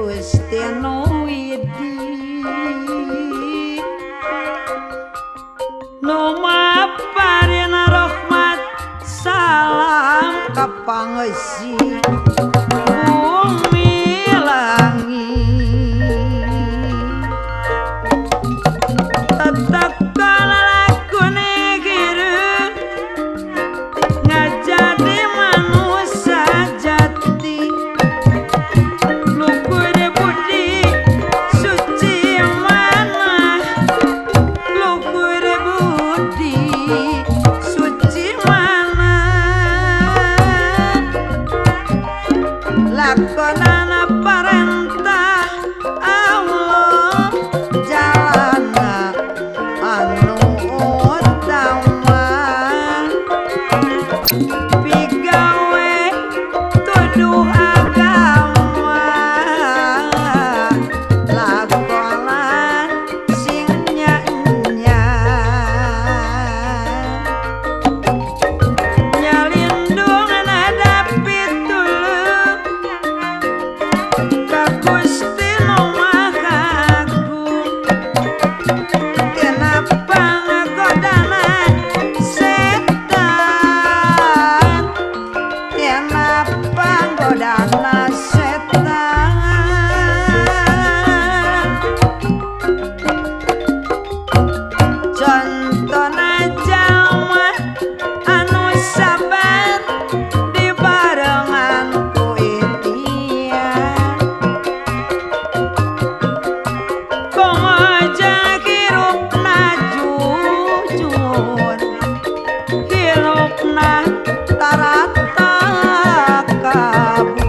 Gusti Widi nu maparin rahmat salam ka pangeisi bumi langit tetekan lagu negeri ngajadi manusia jati lukur budi suci mana lukur budi suci mana lakonana perintah Allah jalana anu utama pigawe tuduh agama lakonan sing nya-nya nyalindung nadapi tulung ka Gusti Nu Maha Agung kenapa ngagodana setan kenapa godana setan contona jalma anu sabar dibarengan ku ikhtiar komaja hirupna jujur hirupna tarata kabur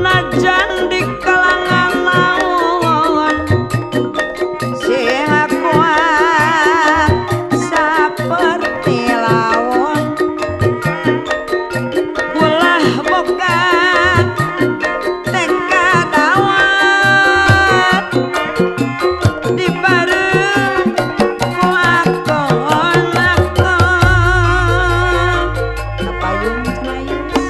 najan di kalangan naon sing kuat saperti lawon ulah boga tekad awet dibareng ku akon-akon kapayung cenayus